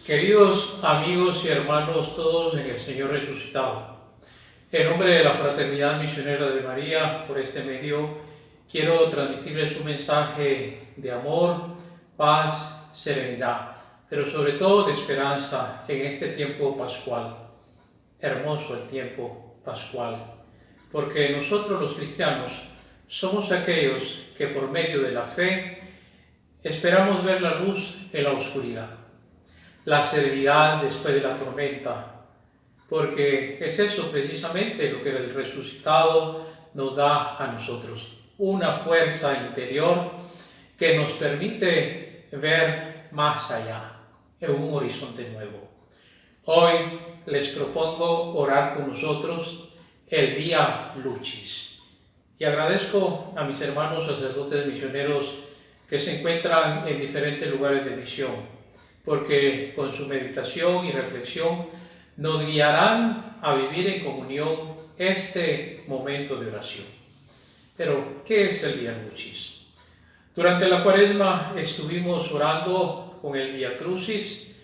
Queridos amigos y hermanos todos en el Señor resucitado, en nombre de la Fraternidad Misionera de María, por este medio, quiero transmitirles un mensaje de amor, paz, serenidad, pero sobre todo de esperanza en este tiempo pascual. Hermoso el tiempo pascual, porque nosotros los cristianos somos aquellos que por medio de la fe esperamos ver la luz en la oscuridad, la serenidad después de la tormenta, porque es eso precisamente lo que el resucitado nos da a nosotros, una fuerza interior que nos permite ver más allá, en un horizonte nuevo. Hoy les propongo orar con nosotros el Vía Lucis y agradezco a mis hermanos sacerdotes misioneros que se encuentran en diferentes lugares de misión, porque con su meditación y reflexión nos guiarán a vivir en comunión este momento de oración. Pero, ¿qué es el Vía Lucis? Durante la Cuaresma estuvimos orando con el Vía Crucis,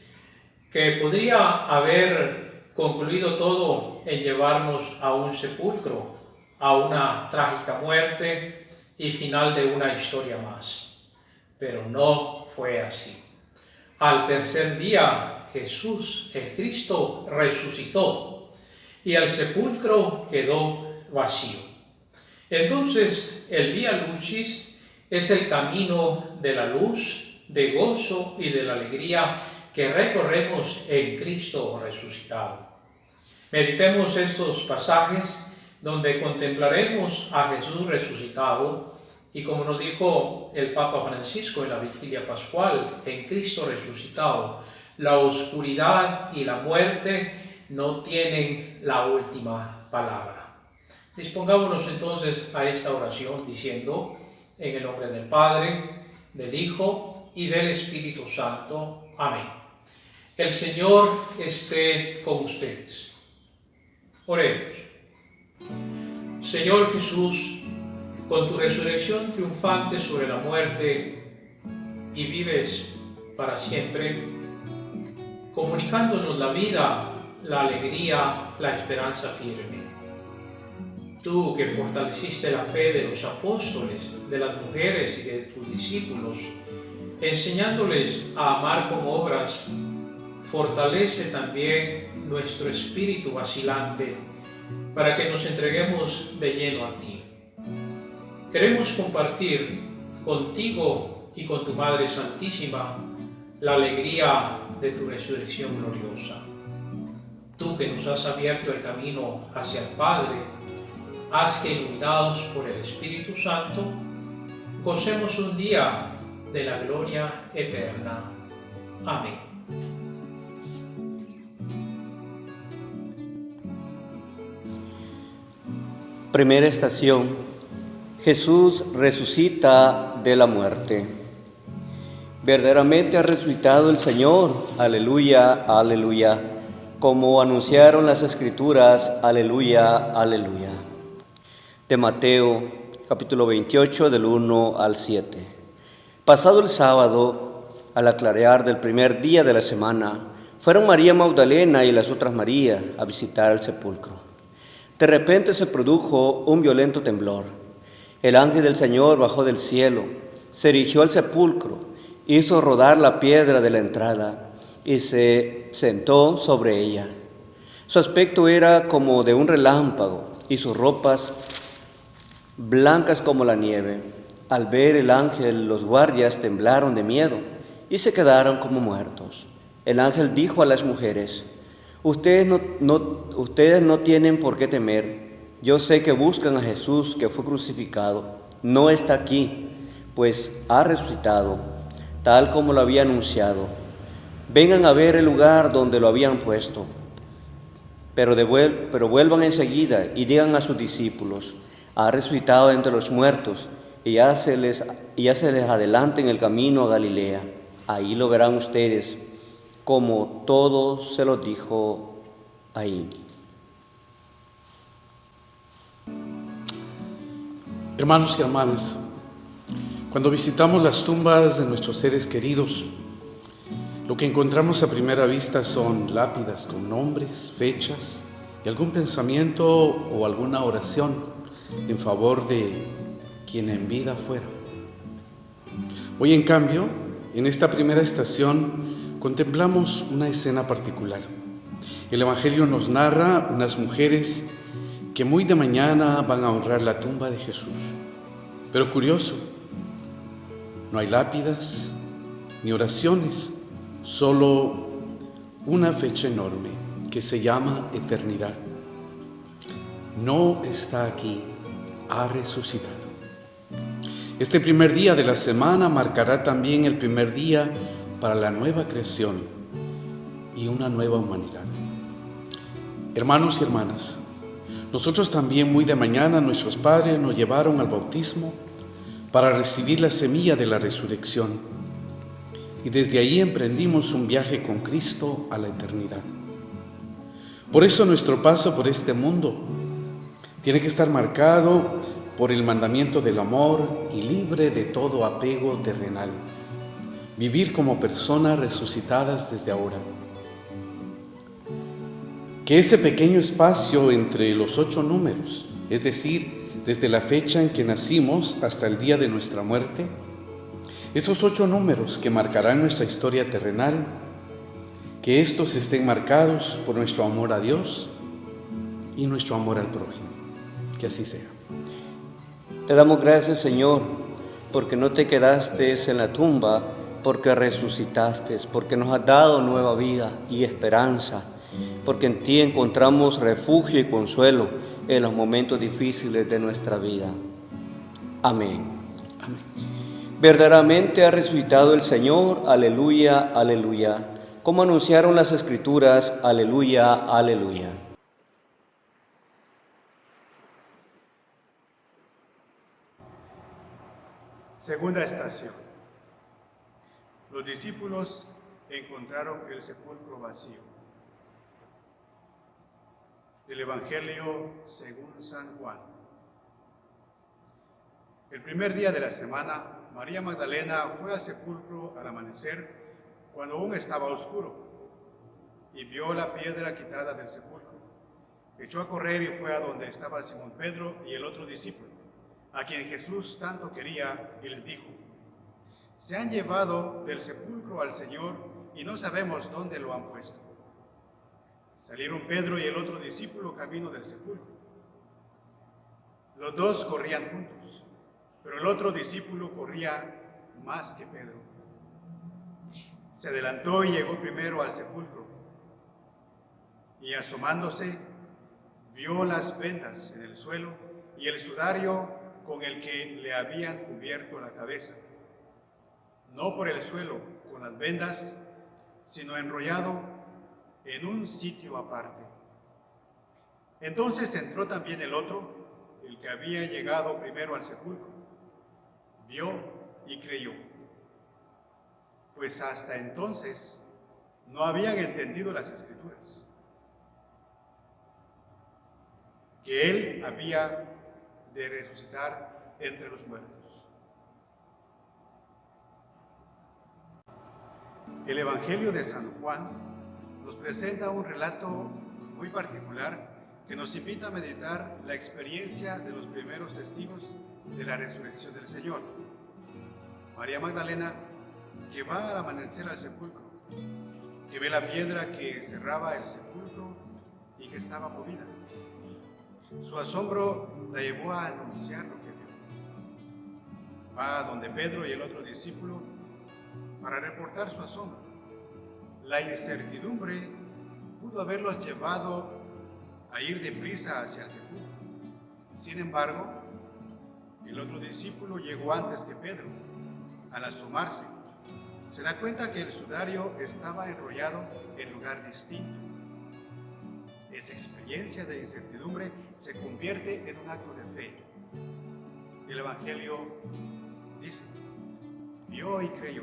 que podría haber concluido todo en llevarnos a un sepulcro, a una trágica muerte y final de una historia más. Pero no fue así. Al tercer día, Jesús, el Cristo, resucitó y el sepulcro quedó vacío. Entonces, el Vía Lucis es el camino de la luz, de gozo y de la alegría que recorremos en Cristo resucitado. Meditemos estos pasajes donde contemplaremos a Jesús resucitado. Y como nos dijo el Papa Francisco en la Vigilia Pascual, en Cristo resucitado, la oscuridad y la muerte no tienen la última palabra. Dispongámonos entonces a esta oración diciendo, en el nombre del Padre, del Hijo y del Espíritu Santo. Amén. El Señor esté con ustedes. Oremos. Señor Jesús, con tu resurrección triunfante sobre la muerte y vives para siempre, comunicándonos la vida, la alegría, la esperanza firme. Tú que fortaleciste la fe de los apóstoles, de las mujeres y de tus discípulos, enseñándoles a amar con obras, fortalece también nuestro espíritu vacilante para que nos entreguemos de lleno a ti. Queremos compartir contigo y con tu Madre Santísima la alegría de tu resurrección gloriosa. Tú que nos has abierto el camino hacia el Padre, haz que iluminados por el Espíritu Santo, gocemos un día de la gloria eterna. Amén. Primera estación. Jesús resucita de la muerte. Verdaderamente ha resucitado el Señor, aleluya, aleluya, como anunciaron las Escrituras, aleluya, aleluya. De Mateo, capítulo 28, del 1 al 7. Pasado el sábado, al clarear del primer día de la semana, fueron María Magdalena y las otras María a visitar el sepulcro. De repente se produjo un violento temblor. El ángel del Señor bajó del cielo, se dirigió al sepulcro, hizo rodar la piedra de la entrada y se sentó sobre ella. Su aspecto era como de un relámpago y sus ropas blancas como la nieve. Al ver el ángel, los guardias temblaron de miedo y se quedaron como muertos. El ángel dijo a las mujeres: ustedes no tienen por qué temer. Yo sé que buscan a Jesús que fue crucificado. No está aquí, pues ha resucitado, tal como lo había anunciado. Vengan a ver el lugar donde lo habían puesto. Pero vuelvan enseguida y digan a sus discípulos: ha resucitado entre los muertos, y ya se les adelanta en el camino a Galilea. Ahí lo verán ustedes, como todo se lo dijo ahí. Hermanos y hermanas, cuando visitamos las tumbas de nuestros seres queridos, Lo que encontramos a primera vista son lápidas con nombres, fechas y algún pensamiento o alguna oración en favor de quien en vida fuera. Hoy, en cambio, en esta primera estación, contemplamos una escena particular. El Evangelio nos narra unas mujeres que muy de mañana van a honrar la tumba de Jesús. Pero curioso, no hay lápidas ni oraciones, solo una fecha enorme que se llama eternidad. No está aquí, ha resucitado. Este primer día de la semana marcará también el primer día para la nueva creación y una nueva humanidad. Hermanos y hermanas, nosotros también muy de mañana nuestros padres nos llevaron al bautismo para recibir la semilla de la resurrección y desde ahí emprendimos un viaje con Cristo a la eternidad. Por eso nuestro paso por este mundo tiene que estar marcado por el mandamiento del amor y libre de todo apego terrenal. Vivir como personas resucitadas desde ahora. Que ese pequeño espacio entre los 8 números, es decir, desde la fecha en que nacimos hasta el día de nuestra muerte, esos 8 números que marcarán nuestra historia terrenal, que estos estén marcados por nuestro amor a Dios y nuestro amor al prójimo. Que así sea. Te damos gracias, Señor, porque no te quedaste en la tumba, porque resucitaste, porque nos has dado nueva vida y esperanza, porque en ti encontramos refugio y consuelo en los momentos difíciles de nuestra vida. Amén. Amén. Verdaderamente ha resucitado el Señor, aleluya, aleluya. Como anunciaron las Escrituras, aleluya, aleluya. Segunda estación. Los discípulos encontraron el sepulcro vacío. Del Evangelio según San Juan. El primer día de la semana, María Magdalena fue al sepulcro al amanecer, cuando aún estaba oscuro, y vio la piedra quitada del sepulcro. Echó a correr y fue a donde estaba Simón Pedro y el otro discípulo, a quien Jesús tanto quería, y les dijo: se han llevado del sepulcro al Señor y no sabemos dónde lo han puesto. Salieron Pedro y el otro discípulo camino del sepulcro. Los dos corrían juntos, pero el otro discípulo corría más que Pedro. Se adelantó y llegó primero al sepulcro, y asomándose, vio las vendas en el suelo y el sudario con el que le habían cubierto la cabeza, no por el suelo con las vendas, sino enrollado en un sitio aparte. Entonces entró también el otro, el que había llegado primero al sepulcro, vio y creyó, pues hasta entonces no habían entendido las Escrituras, que él había de resucitar entre los muertos. El Evangelio de San Juan nos presenta un relato muy particular que nos invita a meditar la experiencia de los primeros testigos de la resurrección del Señor. María Magdalena, que va al amanecer al sepulcro, que ve la piedra que cerraba el sepulcro y que estaba movida. Su asombro la llevó a anunciar lo que vio. Va a donde Pedro y el otro discípulo para reportar su asombro. La incertidumbre pudo haberlos llevado a ir deprisa hacia el sepulcro. Sin embargo, el otro discípulo llegó antes que Pedro. Al asomarse, se da cuenta que el sudario estaba enrollado en lugar distinto. Esa experiencia de incertidumbre se convierte en un acto de fe. El Evangelio dice: vio y creyó.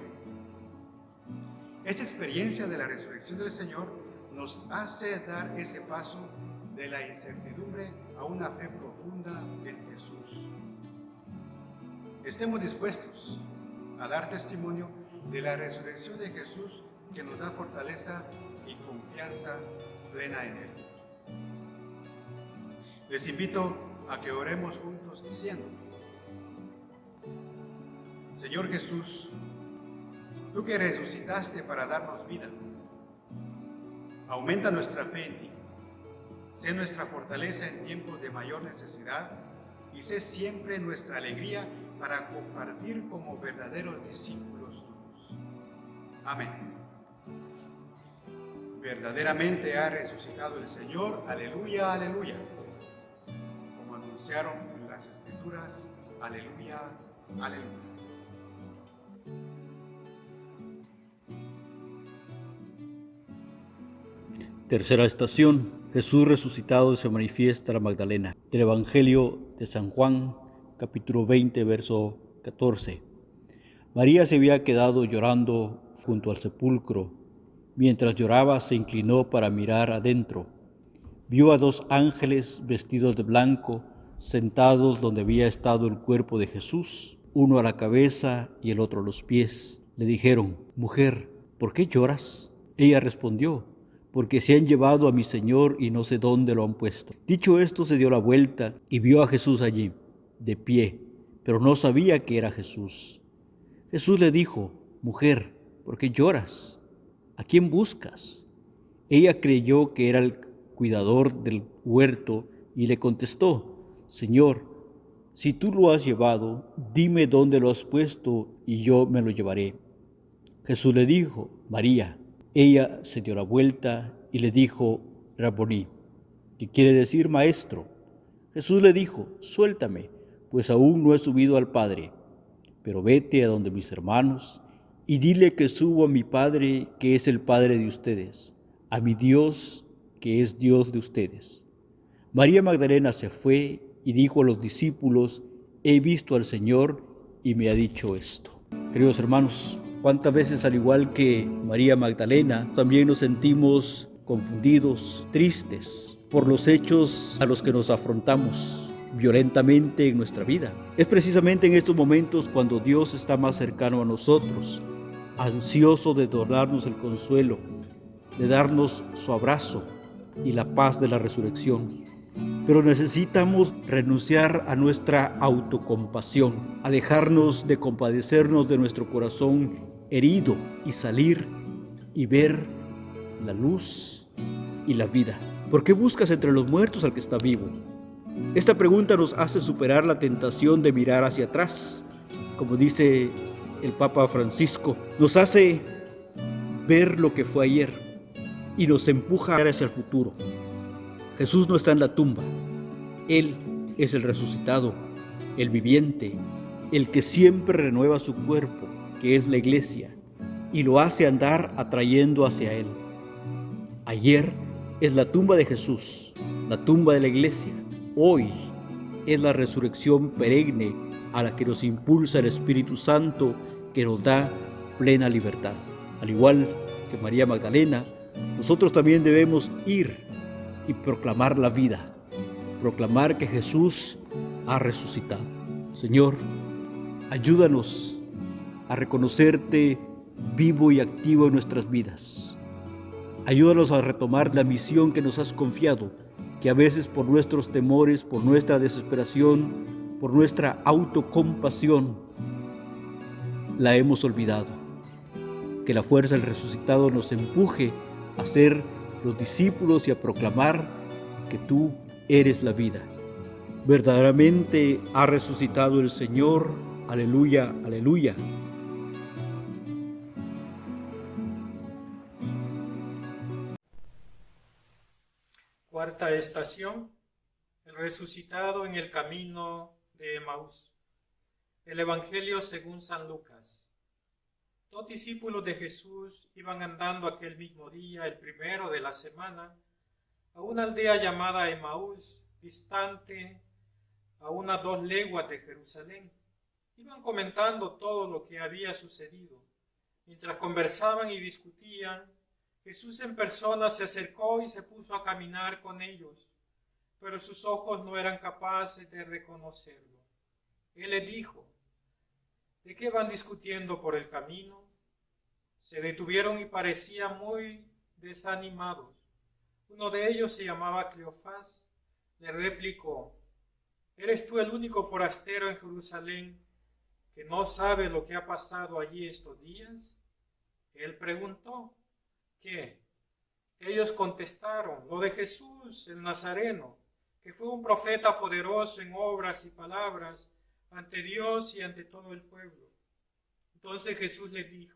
Esta experiencia de la resurrección del Señor nos hace dar ese paso de la incertidumbre a una fe profunda en Jesús. Estemos dispuestos a dar testimonio de la resurrección de Jesús que nos da fortaleza y confianza plena en Él. Les invito a que oremos juntos diciendo: Señor Jesús, tú que resucitaste para darnos vida, aumenta nuestra fe en ti. Sé nuestra fortaleza en tiempos de mayor necesidad y sé siempre nuestra alegría para compartir como verdaderos discípulos tuyos. Amén. Verdaderamente ha resucitado el Señor. Aleluya, aleluya. Como anunciaron en las Escrituras, aleluya, aleluya. Tercera estación. Jesús resucitado se manifiesta a la Magdalena. Del Evangelio de San Juan, capítulo 20, verso 14. María se había quedado llorando junto al sepulcro. Mientras lloraba, se inclinó para mirar adentro. Vio a dos ángeles vestidos de blanco, sentados donde había estado el cuerpo de Jesús, uno a la cabeza y el otro a los pies. Le dijeron: «Mujer, ¿por qué lloras?» Ella respondió: «Porque se han llevado a mi Señor y no sé dónde lo han puesto». Dicho esto, se dio la vuelta y vio a Jesús allí, de pie, pero no sabía que era Jesús. Jesús le dijo: «Mujer, ¿por qué lloras? ¿A quién buscas?» Ella creyó que era el cuidador del huerto y le contestó: «Señor, si tú lo has llevado, dime dónde lo has puesto y yo me lo llevaré». Jesús le dijo: «María». Ella se dio la vuelta y le dijo: «Rabboni», que quiere decir maestro. Jesús le dijo: «Suéltame, pues aún no he subido al Padre, pero vete a donde mis hermanos y dile que subo a mi Padre, que es el Padre de ustedes, a mi Dios, que es Dios de ustedes». María Magdalena se fue y dijo a los discípulos: «He visto al Señor y me ha dicho esto». Queridos hermanos, ¿cuántas veces, al igual que María Magdalena, también nos sentimos confundidos, tristes por los hechos a los que nos afrontamos violentamente en nuestra vida? Es precisamente en estos momentos cuando Dios está más cercano a nosotros, ansioso de darnos el consuelo, de darnos su abrazo y la paz de la resurrección. Pero necesitamos renunciar a nuestra autocompasión, alejarnos de compadecernos de nuestro corazón herido y salir y ver la luz y la vida. ¿Por qué buscas entre los muertos al que está vivo? Esta pregunta nos hace superar la tentación de mirar hacia atrás, como dice el Papa Francisco. Nos hace ver lo que fue ayer y nos empuja hacia el futuro. Jesús no está en la tumba. Él es el resucitado, el viviente, el que siempre renueva su cuerpo, que es la iglesia, y lo hace andar atrayendo hacia Él. Ayer es la tumba de Jesús, la tumba de la iglesia. Hoy es la resurrección perenne a la que nos impulsa el Espíritu Santo, que nos da plena libertad. Al igual que María Magdalena, nosotros también debemos ir y proclamar la vida, proclamar que Jesús ha resucitado. Señor, ayúdanos a reconocerte vivo y activo en nuestras vidas. Ayúdanos a retomar la misión que nos has confiado, que a veces por nuestros temores, por nuestra desesperación, por nuestra autocompasión, la hemos olvidado. Que la fuerza del resucitado nos empuje a ser los discípulos y a proclamar que tú eres la vida. Verdaderamente ha resucitado el Señor. Aleluya, aleluya. Cuarta estación: el resucitado en el camino de Emaús. El Evangelio según San Lucas. Dos discípulos de Jesús iban andando aquel mismo día, el primero de la semana, a una aldea llamada Emaús, distante a unas 2 leguas de Jerusalén. Iban comentando todo lo que había sucedido. Mientras conversaban y discutían, Jesús en persona se acercó y se puso a caminar con ellos, pero sus ojos no eran capaces de reconocerlo. Él les dijo: ¿de qué van discutiendo por el camino? Se detuvieron y parecían muy desanimados. Uno de ellos se llamaba Cleofás. Le replicó: ¿eres tú el único forastero en Jerusalén que no sabe lo que ha pasado allí estos días? Él preguntó: ¿qué? Ellos contestaron: lo de Jesús, el Nazareno, que fue un profeta poderoso en obras y palabras ante Dios y ante todo el pueblo. Entonces Jesús les dijo: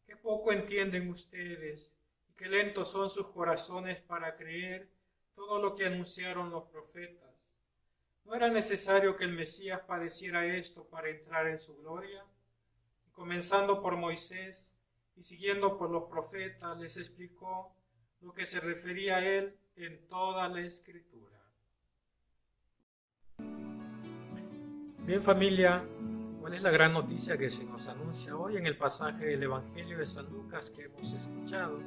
qué poco entienden ustedes y qué lentos son sus corazones para creer todo lo que anunciaron los profetas. ¿No era necesario que el Mesías padeciera esto para entrar en su gloria? Y comenzando por Moisés y siguiendo por los profetas, les explicó lo que se refería a él en toda la Escritura. Bien, familia, ¿cuál es la gran noticia que se nos anuncia hoy en el pasaje del Evangelio de San Lucas que hemos escuchado,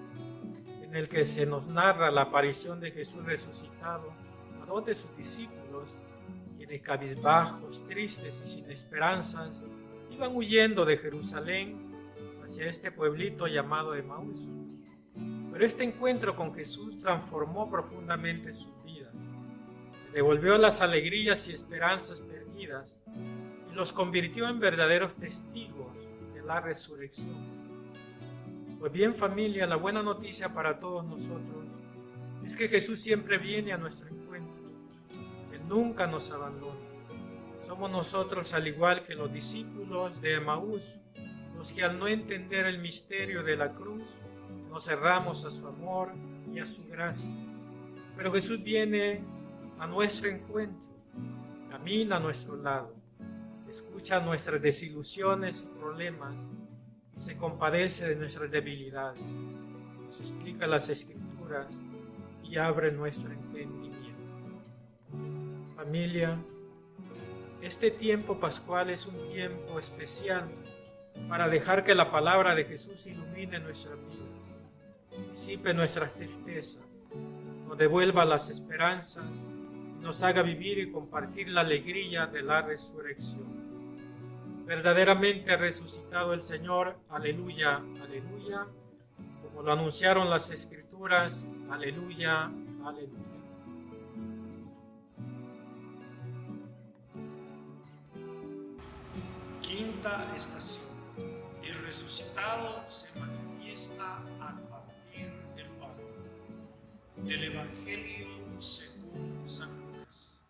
en el que se nos narra la aparición de Jesús resucitado a dos de sus discípulos, quienes cabizbajos, tristes y sin esperanzas, iban huyendo de Jerusalén hacia este pueblito llamado Emaús? Pero este encuentro con Jesús transformó profundamente sus vidas, devolvió las alegrías y esperanzas perdidas y los convirtió en verdaderos testigos de la resurrección. Pues bien, familia, la buena noticia para todos nosotros es que Jesús siempre viene a nuestro encuentro. Él nunca nos abandona. Somos nosotros, al igual que los discípulos de Emaús, los que al no entender el misterio de la cruz, nos cerramos a su amor y a su gracia. Pero Jesús viene a nuestro encuentro, camina a nuestro lado, escucha nuestras desilusiones y problemas y se compadece de nuestras debilidades, nos explica las Escrituras y abre nuestro entendimiento. Familia, este tiempo pascual es un tiempo especial para dejar que la palabra de Jesús ilumine nuestras vidas, disipe nuestras tristezas, nos devuelva las esperanzas, nos haga vivir y compartir la alegría de la resurrección. Verdaderamente ha resucitado el Señor, aleluya, aleluya, como lo anunciaron las Escrituras, aleluya, aleluya. Quinta estación. El resucitado se manifiesta al partir el pan. Del Evangelio según San Lucas.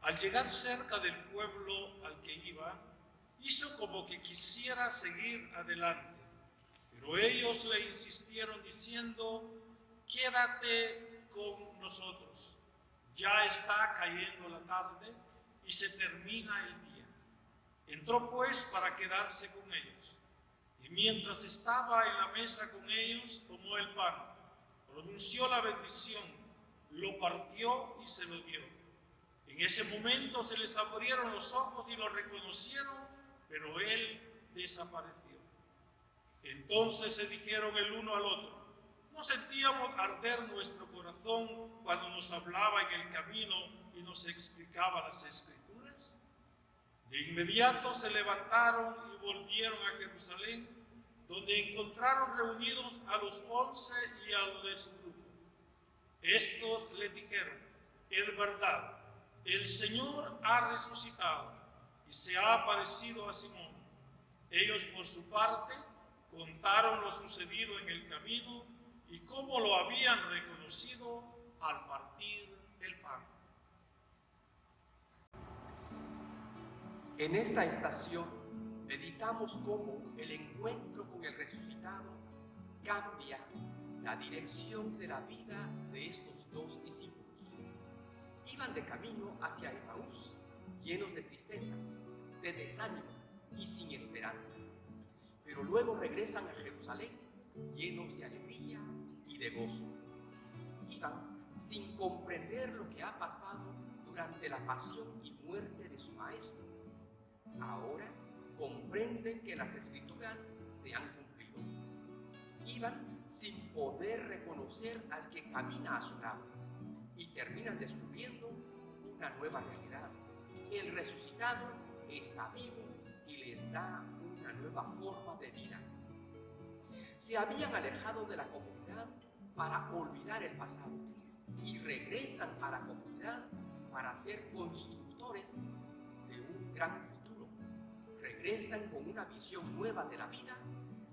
Al llegar cerca del pueblo al que iba, hizo como que quisiera seguir adelante, pero ellos le insistieron diciendo: quédate con nosotros, ya está cayendo la tarde y se termina el día. Entró pues para quedarse con ellos, y mientras estaba en la mesa con ellos, tomó el pan, pronunció la bendición, lo partió y se lo dio. En ese momento se les abrieron los ojos y lo reconocieron, pero él desapareció. Entonces se dijeron el uno al otro: ¿no sentíamos arder nuestro corazón cuando nos hablaba en el camino y nos explicaba las Escrituras? De inmediato se levantaron y volvieron a Jerusalén, donde encontraron reunidos a los 11 y a los de su grupo. Estos les dijeron: es verdad, el Señor ha resucitado y se ha aparecido a Simón. Ellos, por su parte, contaron lo sucedido en el camino y cómo lo habían reconocido al partir el pan. En esta estación meditamos cómo el encuentro con el resucitado cambia la dirección de la vida de estos dos discípulos. Iban de camino hacia Emaús, llenos de tristeza, de desánimo y sin esperanzas, pero luego regresan a Jerusalén llenos de alegría y de gozo. Iban sin comprender lo que ha pasado durante la pasión y muerte de su maestro. Ahora comprenden que las Escrituras se han cumplido. Iban sin poder reconocer al que camina a su lado y terminan descubriendo una nueva realidad. El resucitado está vivo y les da una nueva forma de vida. Se habían alejado de la comunidad para olvidar el pasado y regresan a la comunidad para ser constructores de un gran futuro. Regresan con una visión nueva de la vida,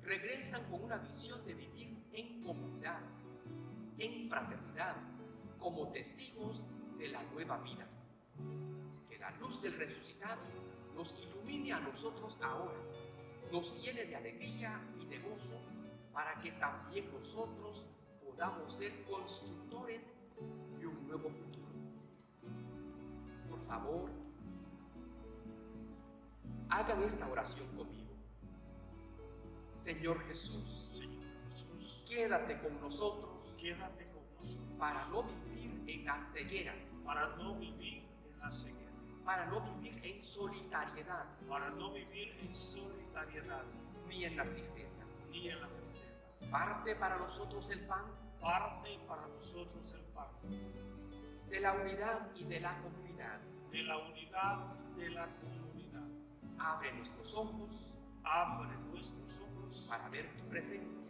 regresan con una visión de vivir en comunidad, en fraternidad, como testigos de la nueva vida. Que la luz del resucitado nos ilumine a nosotros ahora, nos llene de alegría y de gozo, para que también nosotros podamos ser constructores de un nuevo futuro. Por favor, hagan esta oración conmigo. Señor Jesús, quédate con nosotros, para no vivir en la ceguera, para no vivir en la ceguera, para no vivir en solitariedad, ni en la tristeza. Parte para nosotros el pan, de la unidad y de la comunidad. Abre nuestros ojos, para ver tu presencia,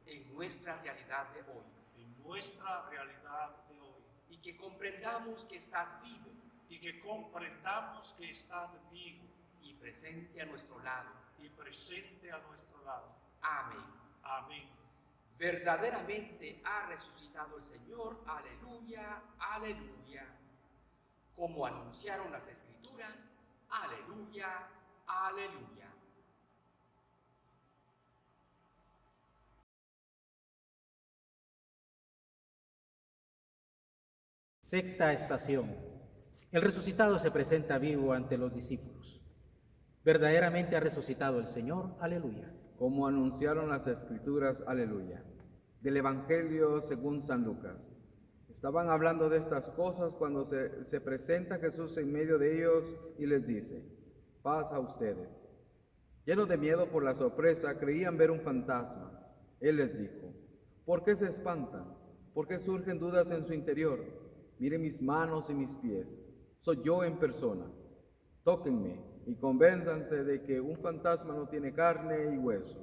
en nuestra realidad de hoy. Y que comprendamos que estás vivo y presente a nuestro lado. Amén. Verdaderamente ha resucitado el Señor. Aleluya, aleluya. Como anunciaron las Escrituras. Aleluya, aleluya. Sexta estación. El resucitado se presenta vivo ante los discípulos. Verdaderamente ha resucitado el Señor. Aleluya. Como anunciaron las Escrituras. Aleluya. Del Evangelio según San Lucas. Estaban hablando de estas cosas cuando se presenta Jesús en medio de ellos y les dice: paz a ustedes. Llenos de miedo por la sorpresa, creían ver un fantasma. Él les dijo: ¿por qué se espantan? ¿Por qué surgen dudas en su interior? Miren mis manos y mis pies. Soy yo en persona. Tóquenme y convénzanse de que un fantasma no tiene carne y hueso,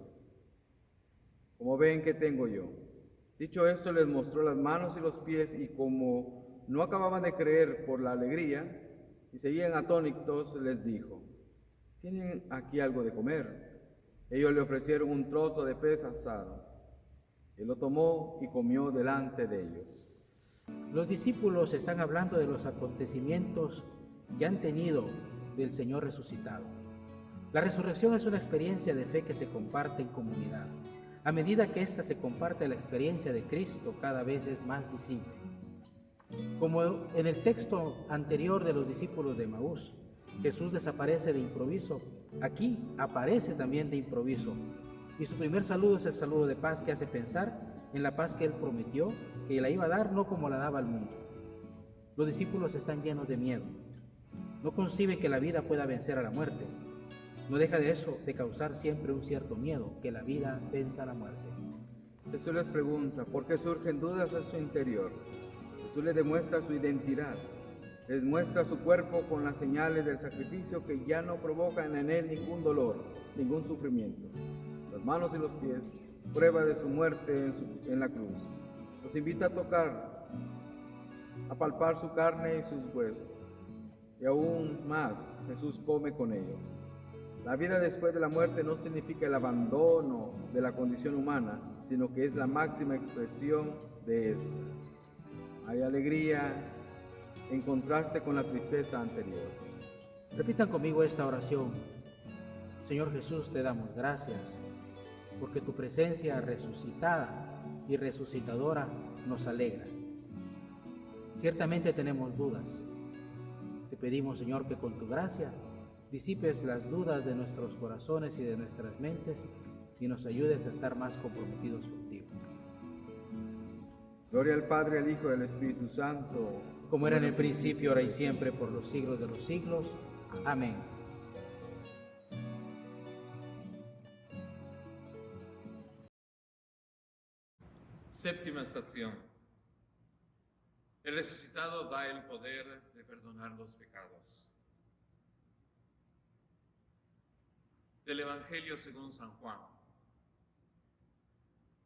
como ven que tengo yo. Dicho esto, les mostró las manos y los pies, y como no acababan de creer por la alegría y seguían atónitos, les dijo: ¿tienen aquí algo de comer? Ellos le ofrecieron un trozo de pez asado. Él lo tomó y comió delante de ellos. Los discípulos están hablando de los acontecimientos que han tenido del Señor resucitado. La resurrección es una experiencia de fe que se comparte en comunidad. A medida que ésta se comparte, la experiencia de Cristo cada vez es más visible. Como en el texto anterior de los discípulos de Emaús, Jesús desaparece de improviso. Aquí aparece también de improviso. Y su primer saludo es el saludo de paz, que hace pensar en la paz que Él prometió, que la iba a dar no como la daba al mundo. Los discípulos están llenos de miedo. No conciben que la vida pueda vencer a la muerte. No deja de eso de causar siempre un cierto miedo, que la vida venza a la muerte. Jesús les pregunta: ¿por qué surgen dudas en su interior? Jesús les demuestra su identidad. Les muestra su cuerpo con las señales del sacrificio que ya no provocan en él ningún dolor, ningún sufrimiento. Las manos y los pies, prueba de su muerte en la cruz. Los invita a tocar, a palpar su carne y sus huesos. Y aún más, Jesús come con ellos. La vida después de la muerte no significa el abandono de la condición humana, sino que es la máxima expresión de esta. Hay alegría en contraste con la tristeza anterior. Repitan conmigo esta oración. Señor Jesús, te damos gracias porque tu presencia resucitada y resucitadora nos alegra. Ciertamente tenemos dudas. Te pedimos, Señor, que con tu gracia disipes las dudas de nuestros corazones y de nuestras mentes y nos ayudes a estar más comprometidos contigo. Gloria al Padre, al Hijo y al Espíritu Santo, como era en el principio, ahora y siempre, por los siglos de los siglos. Amén. Séptima estación. El resucitado da el poder de perdonar los pecados. Del Evangelio según San Juan.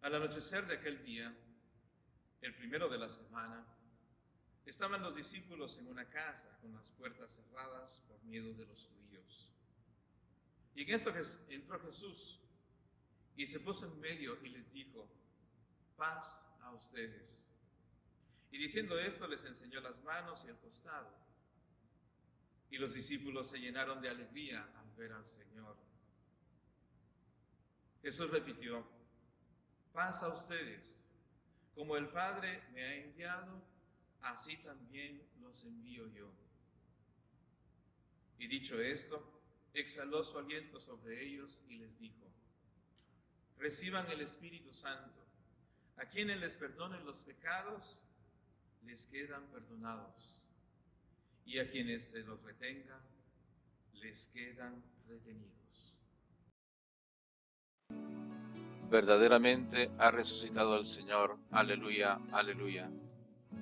Al anochecer de aquel día, el primero de la semana, estaban los discípulos en una casa con las puertas cerradas por miedo de los judíos. Y en esto entró Jesús y se puso en medio y les dijo: paz a ustedes. Y diciendo esto, les enseñó las manos y el costado. Y los discípulos se llenaron de alegría al ver al Señor. Jesús repitió: paz a ustedes. Como el Padre me ha enviado, así también los envío yo. Y dicho esto, exhaló su aliento sobre ellos y les dijo: reciban el Espíritu Santo. A quienes les perdonen los pecados, les quedan perdonados. Y a quienes se los retengan, les quedan retenidos. Verdaderamente ha resucitado el Señor. Aleluya, aleluya.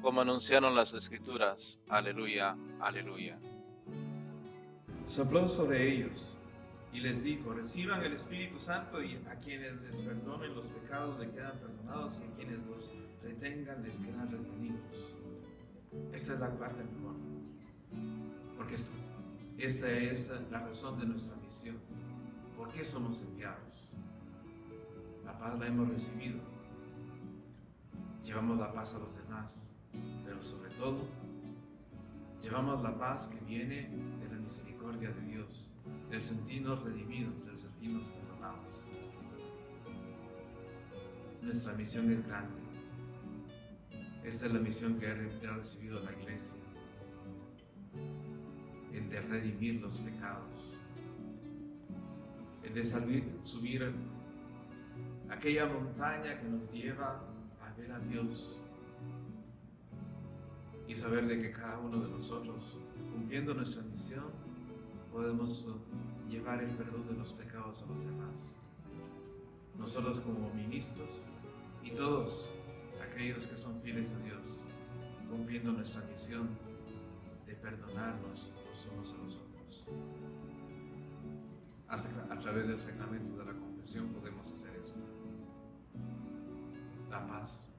Como anunciaron las Escrituras. Aleluya, aleluya. Sopló sobre ellos y les dijo: reciban el Espíritu Santo, y a quienes les perdonen los pecados les quedan perdonados, y a quienes los retengan les quedan retenidos. Esta es la parte mejor, porque esta es la razón de nuestra misión. ¿Por qué somos enviados? La paz la hemos recibido, llevamos la paz a los demás, pero sobre todo llevamos la paz que viene de la misericordia de Dios, del sentirnos redimidos, del sentirnos perdonados. Nuestra misión es grande. Esta es la misión que ha recibido la Iglesia, el de redimir los pecados, el de subir aquella montaña que nos lleva a ver a Dios y saber de que cada uno de nosotros, cumpliendo nuestra misión, podemos llevar el perdón de los pecados a los demás. Nosotros como ministros y todos aquellos que son fieles a Dios, cumpliendo nuestra misión de perdonarnos los unos a los otros. A través del sacramento de la confesión podemos hacer esto. La paz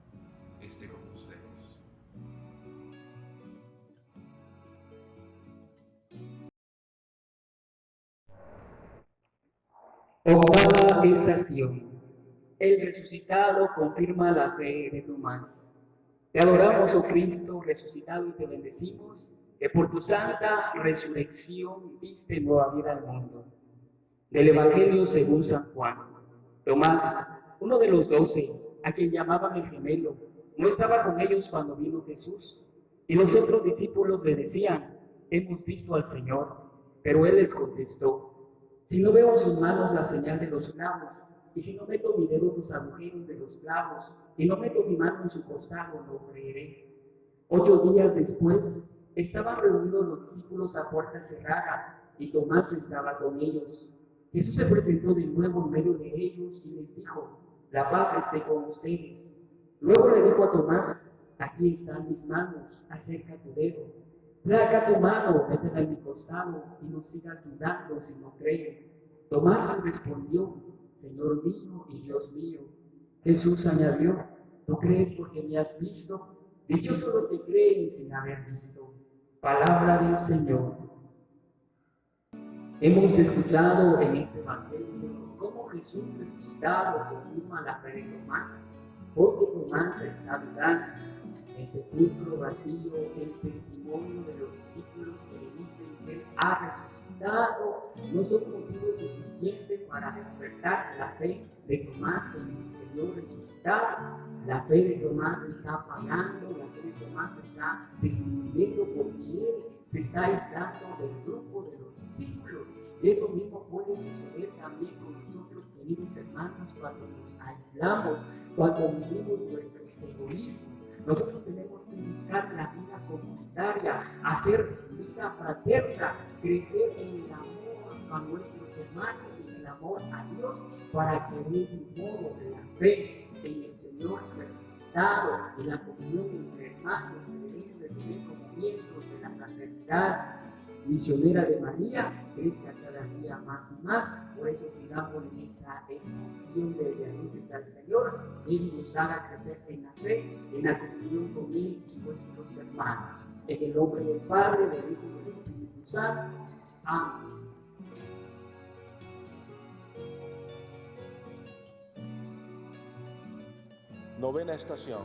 esté con ustedes. Octava estación. El resucitado confirma la fe de Tomás. Te adoramos, oh Cristo resucitado, y te bendecimos, que por tu santa resurrección diste nueva vida al mundo. Del Evangelio según San Juan. Tomás, uno de los 12, a quien llamaban el gemelo, no estaba con ellos cuando vino Jesús. Y los otros discípulos le decían: hemos visto al Señor. Pero él les contestó: si no veo en sus manos la señal de los clavos, y si no meto mi dedo en los agujeros de los clavos, y no meto mi mano en su costado, no creeré. 8 días después, estaban reunidos los discípulos a puerta cerrada, y Tomás estaba con ellos. Jesús se presentó de nuevo en medio de ellos y les dijo: la paz esté con ustedes. Luego le dijo a Tomás: aquí están mis manos, acerca tu dedo. Trae acá tu mano, métela en mi costado, y no sigas dudando si no crees. Tomás le respondió: Señor mío y Dios mío. Jesús añadió: ¿tú crees porque me has visto? Dichosos los que creen sin haber visto. Palabra del Señor. Hemos escuchado en este Evangelio cómo Jesús resucitado confirma la fe de Tomás, porque Tomás está dudando. El sepulcro vacío, el testimonio de los discípulos que le dicen que Él ha resucitado, no son motivos suficientes para despertar la fe de Tomás en el Señor resucitado. La fe de Tomás está apagando, la fe de Tomás está disminuyendo porque Él se está aislando del grupo de los discípulos. Y eso mismo puede suceder también con nosotros, queridos hermanos, cuando nos aislamos, cuando vivimos nuestros egoísmos. Nosotros tenemos que buscar la vida comunitaria, hacer vida fraterna, crecer en el amor a nuestros hermanos y en el amor a Dios, para que de ese modo de la fe en el Señor resucitado, en la comunión entre hermanos que debemos de tener como miembros de la fraternidad, misionera de María crezca cada día más y más. Por eso pidamos en esta estación de anuncios al Señor, Él nos haga crecer en la fe, en la comunión con Él y nuestros hermanos. En el nombre del Padre, del Hijo y del Espíritu Santo. Amén. Novena estación.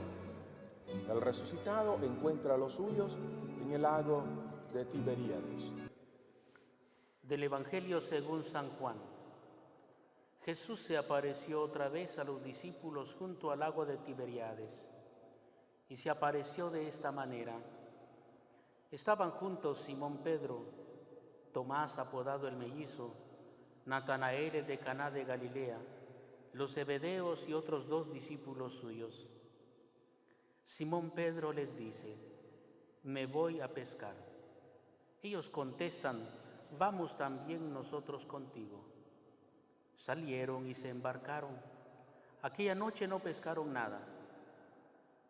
El resucitado encuentra a los suyos en el lago de Tiberíades. Del Evangelio según San Juan. Jesús se apareció otra vez a los discípulos junto al lago de Tiberíades, y se apareció de esta manera. Estaban juntos Simón Pedro, Tomás apodado el mellizo, Natanael de Caná de Galilea, los Zebedeos y otros 2 discípulos suyos. Simón Pedro les dice: me voy a pescar. Ellos contestan: vamos también nosotros contigo. Salieron y se embarcaron. Aquella noche no pescaron nada.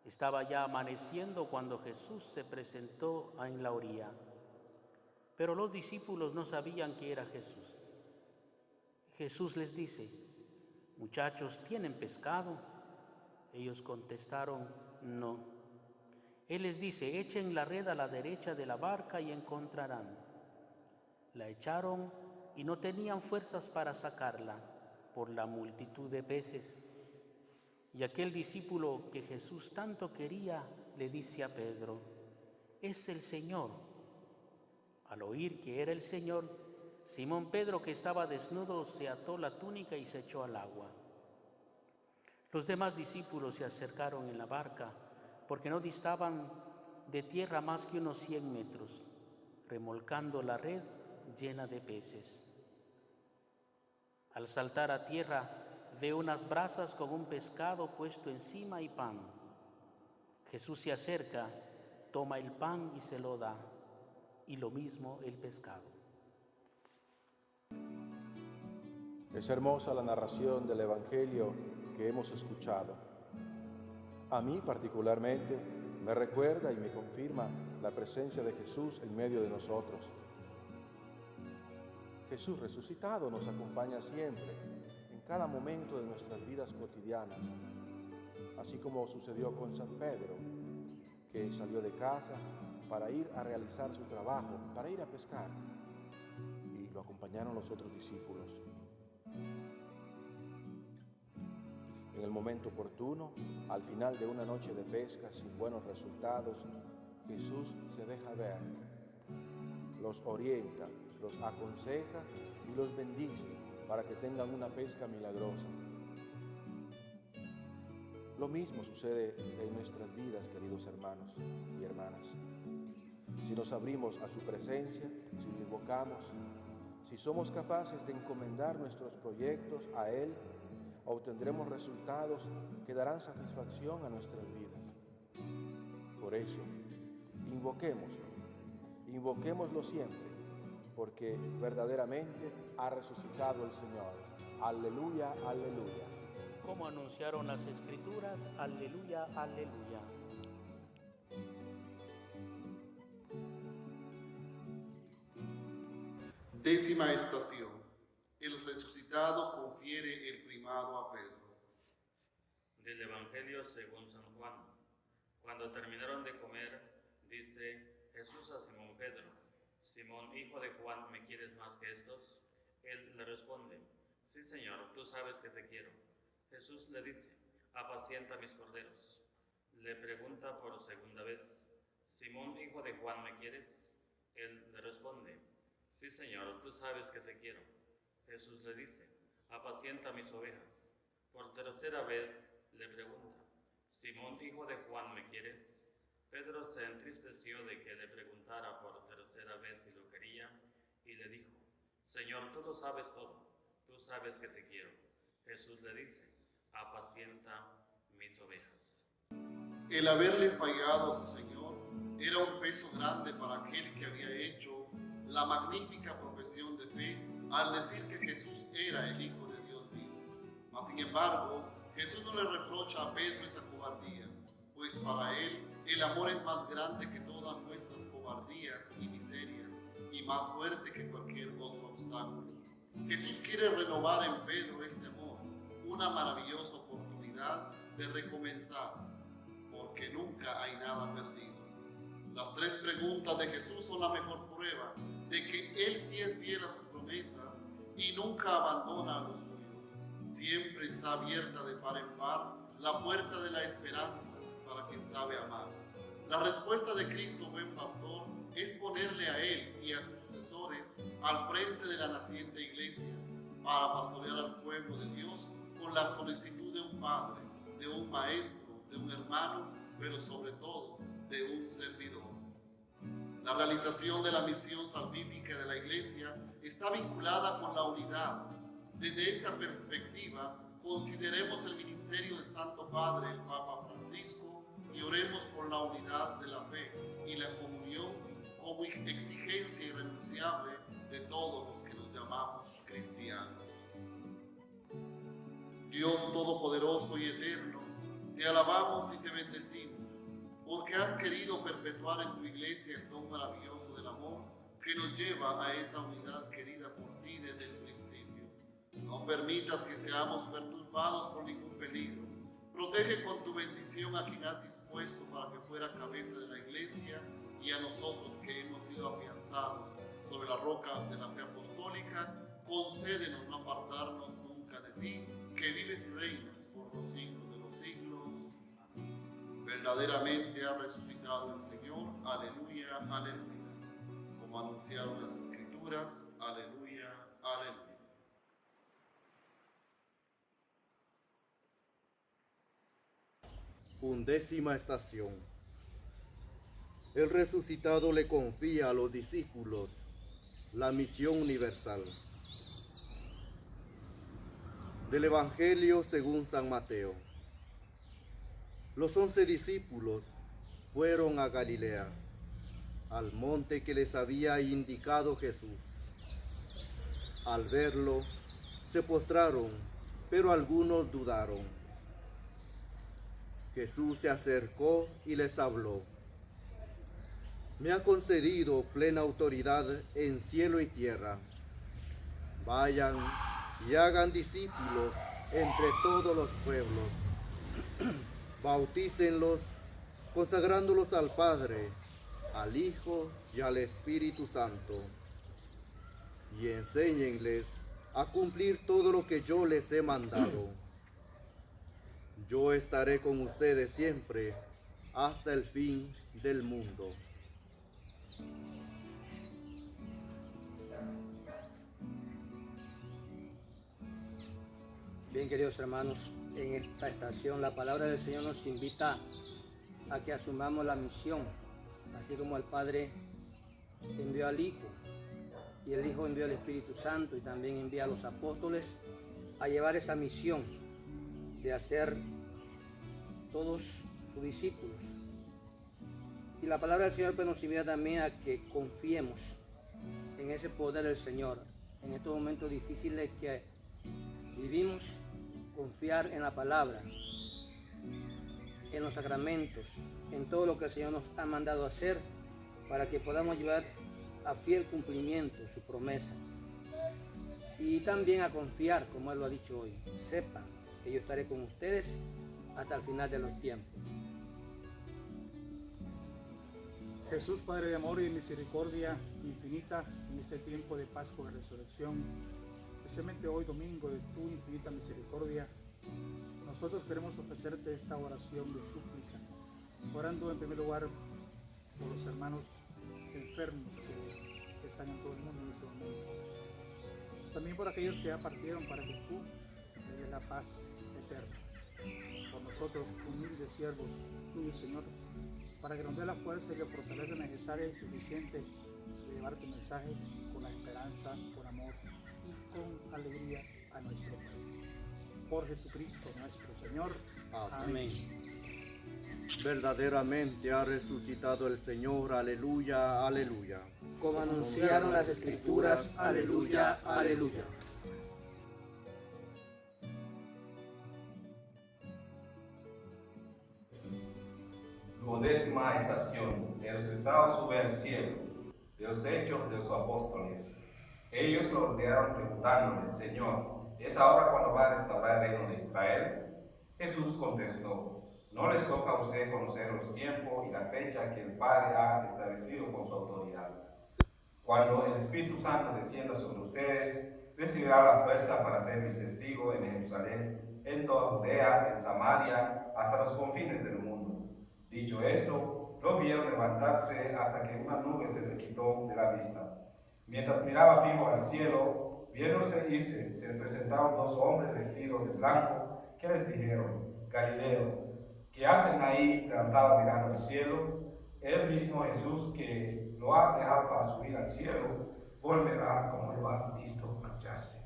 Estaba ya amaneciendo cuando Jesús se presentó en la orilla. Pero los discípulos no sabían que era Jesús. Jesús les dice: muchachos, ¿tienen pescado? Ellos contestaron: no. Él les dice: echen la red a la derecha de la barca y encontrarán. La echaron y no tenían fuerzas para sacarla por la multitud de peces. Y aquel discípulo que Jesús tanto quería le dice a Pedro: es el Señor. Al oír que era el Señor, Simón Pedro, que estaba desnudo, se ató la túnica y se echó al agua. Los demás discípulos se acercaron en la barca, porque no distaban de tierra más que unos 100 metros, remolcando la red llena de peces. Al saltar a tierra, ve unas brasas con un pescado puesto encima y pan. Jesús se acerca, toma el pan y se lo da, y lo mismo el pescado. Es hermosa la narración del Evangelio que hemos escuchado. A mí particularmente me recuerda y me confirma la presencia de Jesús en medio de nosotros. Jesús resucitado nos acompaña siempre, en cada momento de nuestras vidas cotidianas, así como sucedió con San Pedro, que salió de casa para ir a realizar su trabajo, para ir a pescar, y lo acompañaron los otros discípulos. En el momento oportuno, al final de una noche de pesca sin buenos resultados, Jesús se deja ver, los orienta, los aconseja y los bendice para que tengan una pesca milagrosa. Lo mismo sucede en nuestras vidas, queridos hermanos y hermanas. Si nos abrimos a su presencia, si lo invocamos, si somos capaces de encomendar nuestros proyectos a Él, obtendremos resultados que darán satisfacción a nuestras vidas. Por eso, invoquémoslo siempre, porque verdaderamente ha resucitado el Señor. Aleluya, aleluya. Como anunciaron las Escrituras, aleluya, aleluya. Décima estación. El resucitado confiere el primado a Pedro. Del Evangelio según San Juan. Cuando terminaron de comer, dice Jesús a Simón Pedro: Simón, hijo de Juan, ¿me quieres más que estos? Él le responde: sí, Señor, tú sabes que te quiero. Jesús le dice: apacienta mis corderos. Le pregunta por segunda vez: Simón, hijo de Juan, ¿me quieres? Él le responde: sí, Señor, tú sabes que te quiero. Jesús le dice: apacienta mis ovejas. Por tercera vez le pregunta: Simón, hijo de Juan, ¿me quieres? Pedro se entristeció de que le preguntara por tercera vez si lo quería, y le dijo: Señor, tú lo sabes todo, tú sabes que te quiero. Jesús le dice: apacienta mis ovejas. El haberle fallado a su Señor era un peso grande para aquel que había hecho la magnífica profesión de fe al decir que Jesús era el Hijo de Dios vivo. Mas, sin embargo, Jesús no le reprocha a Pedro esa cobardía, pues para él el amor es más grande que todas nuestras cobardías y miserias, y más fuerte que cualquier otro obstáculo. Jesús quiere renovar en Pedro este amor, una maravillosa oportunidad de recomenzar, porque nunca hay nada perdido. Las 3 preguntas de Jesús son la mejor prueba de que Él sí es fiel a sus promesas y nunca abandona a los suyos. Siempre está abierta de par en par la puerta de la esperanza para quien sabe amar. La respuesta de Cristo, buen pastor, es ponerle a Él y a sus sucesores al frente de la naciente iglesia para pastorear al pueblo de Dios con la solicitud de un padre, de un maestro, de un hermano, pero sobre todo de un servidor. La realización de la misión salvífica de la iglesia está vinculada con la unidad. Desde esta perspectiva, consideremos el ministerio del Santo Padre, el Papa Francisco, y oremos por la unidad de la fe y la comunión como exigencia irrenunciable de todos los que nos llamamos cristianos. Dios Todopoderoso y Eterno, te alabamos y te bendecimos, porque has querido perpetuar en tu iglesia el don maravilloso del amor que nos lleva a esa unidad querida por ti desde el principio. No permitas que seamos perturbados por ningún peligro. Protege con tu bendición a quien has dispuesto para que fuera cabeza de la iglesia y a nosotros que hemos sido afianzados sobre la roca de la fe apostólica. Concédenos no apartarnos nunca de ti, que vives y reinas por los siglos de los siglos. Verdaderamente ha resucitado el Señor. Aleluya, aleluya. Como anunciaron las Escrituras. Aleluya, aleluya. Undécima estación. El resucitado le confía a los discípulos la misión universal. Del Evangelio según San Mateo. Los 11 discípulos fueron a Galilea, al monte que les había indicado Jesús. Al verlo, se postraron, pero algunos dudaron. Jesús se acercó y les habló. Me ha concedido plena autoridad en cielo y tierra. Vayan y hagan discípulos entre todos los pueblos. Bautícenlos, consagrándolos al Padre, al Hijo y al Espíritu Santo. Y enséñenles a cumplir todo lo que yo les he mandado. Yo estaré con ustedes siempre hasta el fin del mundo. Bien, queridos hermanos, en esta estación la palabra del Señor nos invita a que asumamos la misión, así como el Padre envió al Hijo y el Hijo envió al Espíritu Santo y también envía a los apóstoles a llevar esa misión de hacer todos sus discípulos. Y la palabra del Señor pues nos invita también a que confiemos en ese poder del Señor en estos momentos difíciles que vivimos. Confiar en la palabra, en los sacramentos, en todo lo que el Señor nos ha mandado hacer para que podamos llevar a fiel cumplimiento su promesa. Y también a confiar, como Él lo ha dicho hoy, sepan que yo estaré con ustedes hasta el final de los tiempos. Jesús, Padre de amor y misericordia infinita, en este tiempo de Pascua y Resurrección, especialmente hoy domingo de tu infinita misericordia, nosotros queremos ofrecerte esta oración de súplica, orando en primer lugar por los hermanos enfermos que están en todo el mundo en este momento. También por aquellos que ya partieron para que tú les des la paz eterna. Por nosotros, humildes siervos tuyos, Señor, para que nos dé la fuerza y la fortaleza necesaria y suficiente de llevar tu mensaje con la esperanza, con amor y con alegría a nuestro pueblo. Por Jesucristo nuestro Señor. Amén. Verdaderamente ha resucitado el Señor. Aleluya, aleluya. Como anunciaron las Escrituras. Aleluya, aleluya. Duodécima estación. El resucitado sube al cielo. de los Hechos de los Apóstoles. Ellos lo rodearon preguntándole: Señor, ¿es ahora cuando va a restaurar el reino de Israel? Jesús contestó: no les toca a usted conocer los tiempos y la fecha que el Padre ha establecido con su autoridad. Cuando el Espíritu Santo descienda sobre ustedes, recibirá la fuerza para ser mis testigos en Jerusalén, en toda Judea, en Samaria, hasta los confines del mundo. Dicho esto, lo vieron levantarse hasta que una nube se le quitó de la vista. Mientras miraba fijo al cielo, viéndose irse, se le presentaron dos hombres vestidos de blanco que les dijeron: Galileo, ¿qué hacen ahí plantados mirando al cielo? El mismo Jesús que lo ha dejado para subir al cielo, volverá como lo han visto marcharse.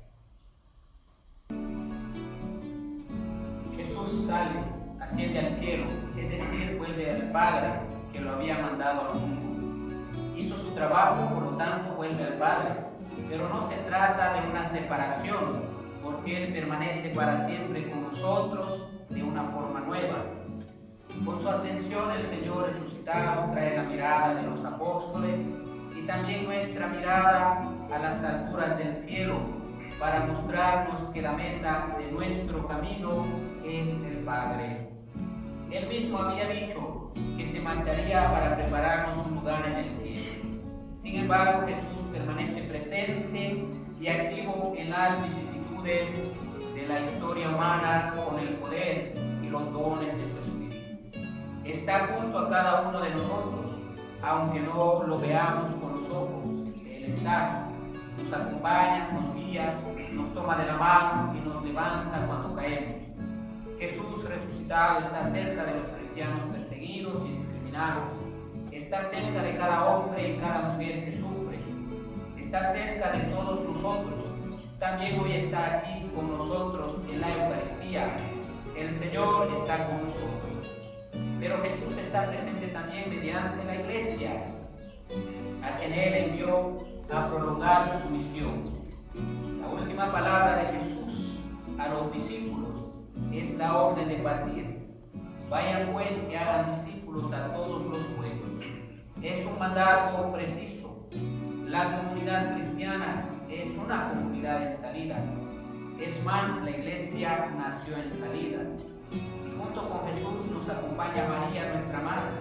Jesús sale, asciende al cielo, es decir, vuelve al Padre que lo había mandado al mundo. Hizo su trabajo, por lo tanto vuelve al Padre, pero no se trata de una separación, porque Él permanece para siempre con nosotros de una forma nueva. Con su ascensión el Señor resucitado trae la mirada de los apóstoles y también nuestra mirada a las alturas del cielo para mostrarnos que la meta de nuestro camino es el Padre. Él mismo había dicho que se marcharía para prepararnos un lugar en el cielo. Sin embargo, Jesús permanece presente y activo en las vicisitudes de la historia humana con el poder y los dones de su Espíritu. Está junto a cada uno de nosotros, aunque no lo veamos con los ojos. Él está, nos acompaña, nos guía, nos toma de la mano y nos levanta cuando caemos. Jesús resucitado está cerca de los cristianos perseguidos y discriminados. Está cerca de cada hombre y cada mujer que sufre. Está cerca de todos nosotros. También hoy está aquí con nosotros en la Eucaristía. El Señor está con nosotros. Pero Jesús está presente también mediante la Iglesia, a quien Él envió a prolongar su misión. La última palabra de Jesús a los discípulos es la orden de partir. Vayan pues que hagan discípulos a todos los pueblos. Es un mandato preciso. La comunidad cristiana es una comunidad en salida. Es más, la Iglesia nació en salida. Junto con Jesús nos acompaña María, nuestra Madre.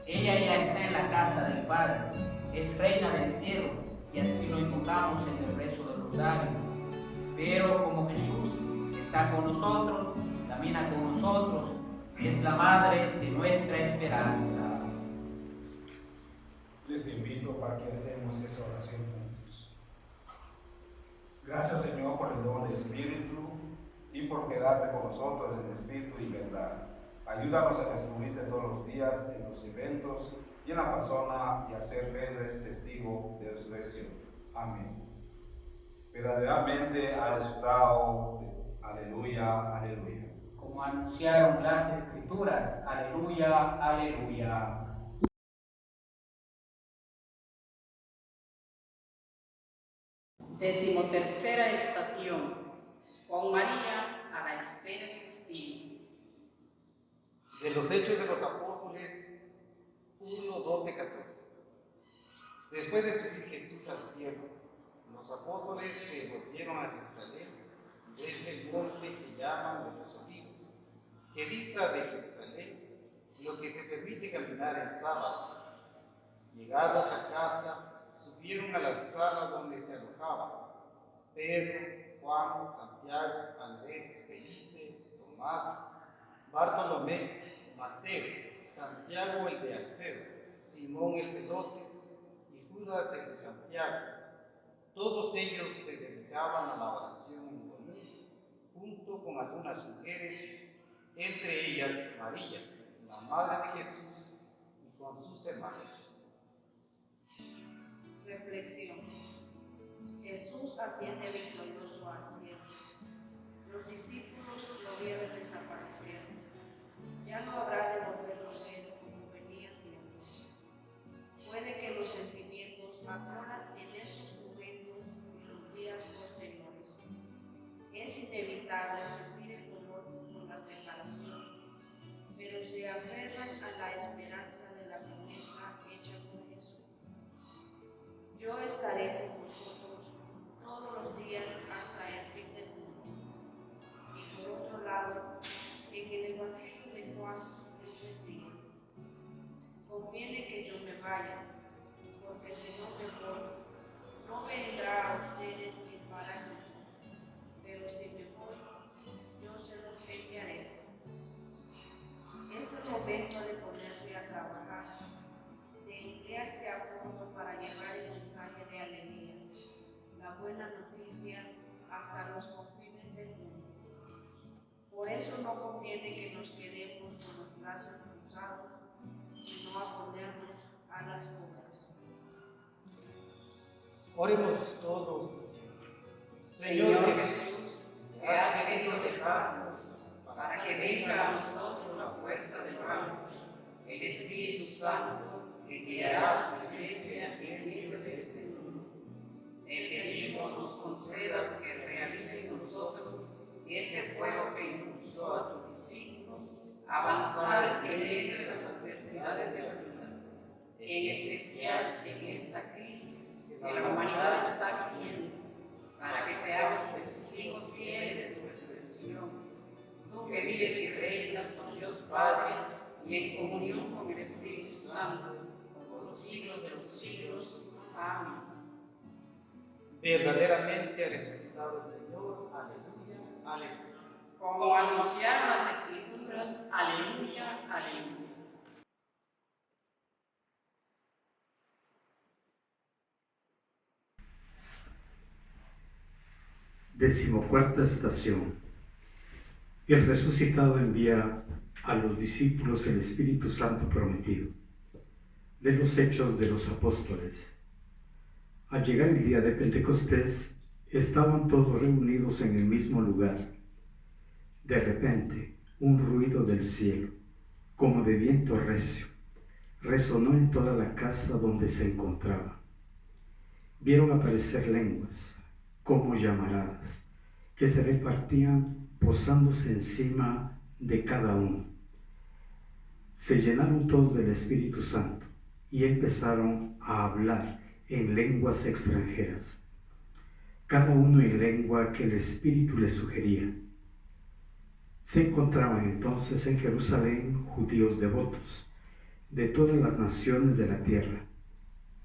Ella ya está en la casa del Padre, es reina del cielo, y así lo invocamos en el rezo del rosario. Pero como Jesús está con nosotros, camina con nosotros, es la Madre de nuestra esperanza. Les invito para que hacemos esa oración juntos. Gracias, Señor, por el don del Espíritu y por quedarte con nosotros en espíritu y verdad. Ayúdanos a descubrirte todos los días en los eventos y en la persona y a ser fieles testigos de resurrección. Amén. Verdaderamente ha resultado. Aleluya, aleluya. Como anunciaron las Escrituras, aleluya, aleluya. Decimotercera estación, con María a la espera del Espíritu. De los Hechos de los Apóstoles 1, 12, 14. Después de subir Jesús al cielo, los apóstoles se volvieron a Jerusalén desde el monte que llaman de los Olivos, que dista de Jerusalén lo que se permite caminar en sábado. Llegados a casa, subieron a la sala donde se alojaban Pedro, Juan, Santiago, Andrés, Felipe, Tomás, Bartolomé, Mateo, Santiago el de Alfeo, Simón el celote y Judas el de Santiago. Todos ellos se dedicaban a la oración en común, junto con algunas mujeres, entre ellas María, la madre de Jesús, y con sus hermanos. Reflexión. Jesús asciende victorioso al cielo. Los discípulos lo vieron desaparecer. Ya no habrá de volverlo a ver como venía siendo. Puede que los sentimientos afloran en esos momentos y los días posteriores. Es inevitable sentir el dolor por la separación, pero se aferran a la esperanza de la promesa hecha por Jesús. Yo estaré con vosotros todos los días hasta el fin del mundo. Y por otro lado, en el Evangelio de Juan les decía: conviene que yo me vaya, porque si no me voy, no vendrá a ustedes el Paráclito, pero si me voy, yo se los enviaré. Es el momento de ponerse a trabajar, de emplearse a fondo para llevar el mensaje de alegría, la buena noticia hasta los confines del mundo. Por eso no conviene que nos quedemos con los brazos cruzados, sino a ponernos a las obras. Oremos todos diciendo: Señor Jesús, que has querido dejarnos para que venga a nosotros la fuerza del mal, el Espíritu Santo que guiará a tu iglesia en medio de este mundo. Te pedimos nos concedas que reavive en nosotros ese fuego que impulsó a tus discípulos a avanzar en medio de las adversidades de la vida, en especial en esta crisis que la humanidad está viviendo, para que seamos testigos fieles de tu resurrección, tú que vives y reinas con Dios Padre y en comunión con el Espíritu Santo, por los siglos de los siglos. Amén. Verdaderamente ha resucitado el Señor. Aleluya, aleluya. Como anunciaron las Escrituras, aleluya, aleluya. Decimocuarta estación. El resucitado envía a los discípulos el Espíritu Santo prometido. De los Hechos de los Apóstoles. Al llegar el día de Pentecostés, estaban todos reunidos en el mismo lugar. De repente, un ruido del cielo, como de viento recio, resonó en toda la casa donde se encontraban. Vieron aparecer lenguas, como llamaradas, que se repartían posándose encima de cada uno. Se llenaron todos del Espíritu Santo y empezaron a hablar en lenguas extranjeras, cada uno en lengua que el Espíritu les sugería. Se encontraban entonces en Jerusalén judíos devotos de todas las naciones de la tierra.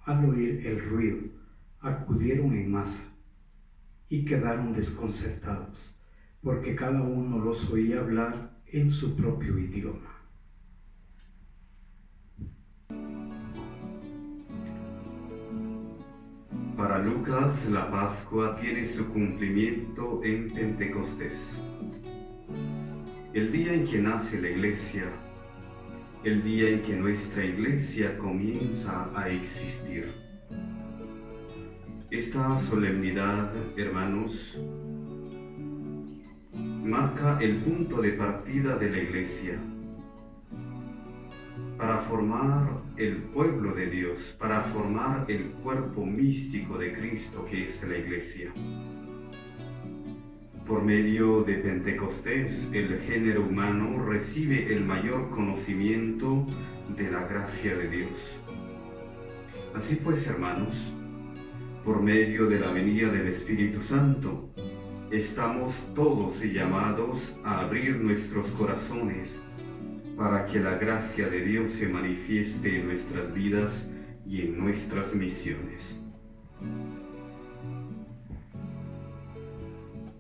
Al oír el ruido, acudieron en masa y quedaron desconcertados, porque cada uno los oía hablar en su propio idioma. Para Lucas, la Pascua tiene su cumplimiento en Pentecostés. El día en que nace la Iglesia, el día en que nuestra Iglesia comienza a existir. Esta solemnidad, hermanos, marca el punto de partida de la Iglesia para formar el pueblo de Dios, para formar el cuerpo místico de Cristo que es la Iglesia. Por medio de Pentecostés, el género humano recibe el mayor conocimiento de la gracia de Dios. Así pues, hermanos, por medio de la venida del Espíritu Santo, estamos todos llamados a abrir nuestros corazones para que la gracia de Dios se manifieste en nuestras vidas y en nuestras misiones.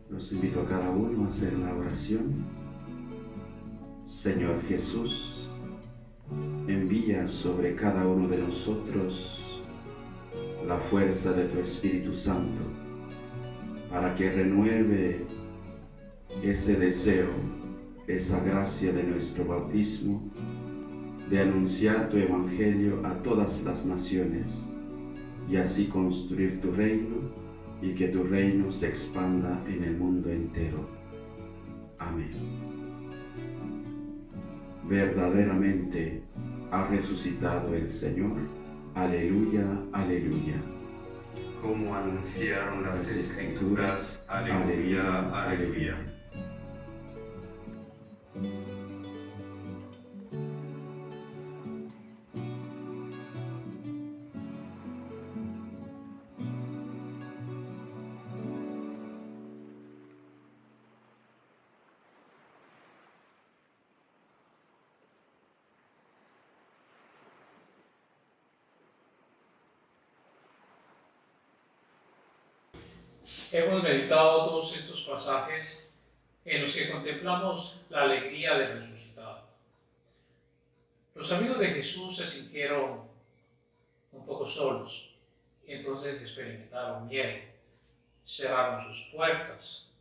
Los invito a cada uno a hacer la oración. Señor Jesús, envía sobre cada uno de nosotros la fuerza de tu Espíritu Santo para que renueve ese deseo, esa gracia de nuestro bautismo, de anunciar tu Evangelio a todas las naciones y así construir tu reino y que tu reino se expanda en el mundo entero. Amén. Verdaderamente ha resucitado el Señor. Aleluya, aleluya. Como anunciaron las Escrituras, aleluya, aleluya. Hemos meditado todos estos pasajes en los que contemplamos la alegría del resucitado. Los amigos de Jesús se sintieron un poco solos y entonces experimentaron miedo, cerraron sus puertas.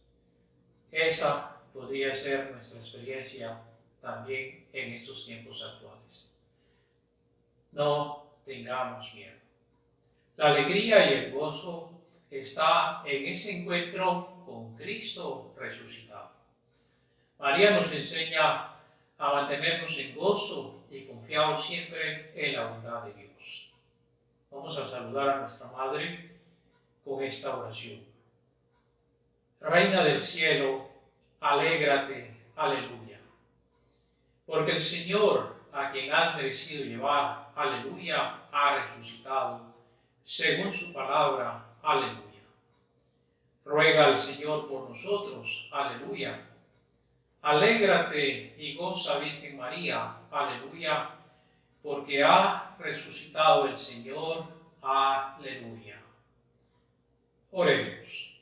Esa podría ser nuestra experiencia también en estos tiempos actuales. No tengamos miedo. La alegría y el gozo está en ese encuentro con Cristo resucitado. María nos enseña a mantenernos en gozo y confiados siempre en la bondad de Dios. Vamos a saludar a nuestra Madre con esta oración. Reina del cielo, alégrate, aleluya. Porque el Señor, a quien has merecido llevar, aleluya, ha resucitado, según su palabra, aleluya. Ruega al Señor por nosotros, aleluya. Alégrate y goza, Virgen María, aleluya, porque ha resucitado el Señor, aleluya. Oremos.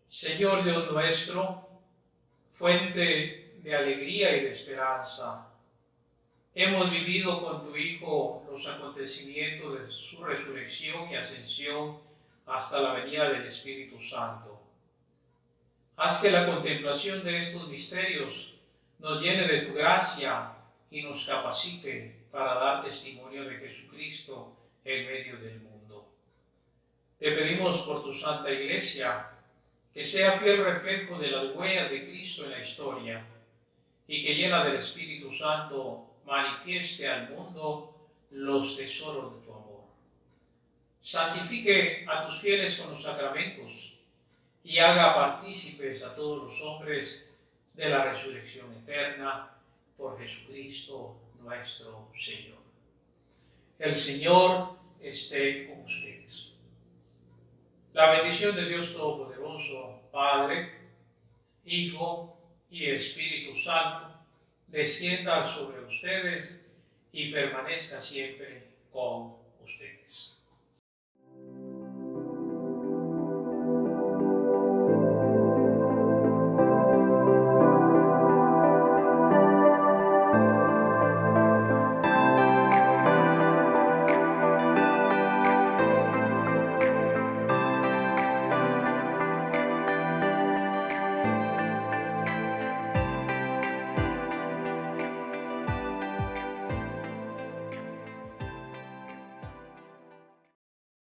Señor Dios nuestro, fuente de alegría y de esperanza, hemos vivido con tu Hijo los acontecimientos de su resurrección y ascensión hasta la venida del Espíritu Santo. Haz que la contemplación de estos misterios nos llene de tu gracia y nos capacite para dar testimonio de Jesucristo en medio del mundo. Te pedimos por tu Santa Iglesia, que sea fiel reflejo de las huellas de Cristo en la historia y que llena del Espíritu Santo manifieste al mundo los tesoros de tu amor. Santifique a tus fieles con los sacramentos y haga partícipes a todos los hombres de la resurrección eterna por Jesucristo nuestro Señor. El Señor esté con ustedes. La bendición de Dios Todopoderoso, Padre, Hijo y Espíritu Santo, descienda sobre ustedes y permanezca siempre con ustedes.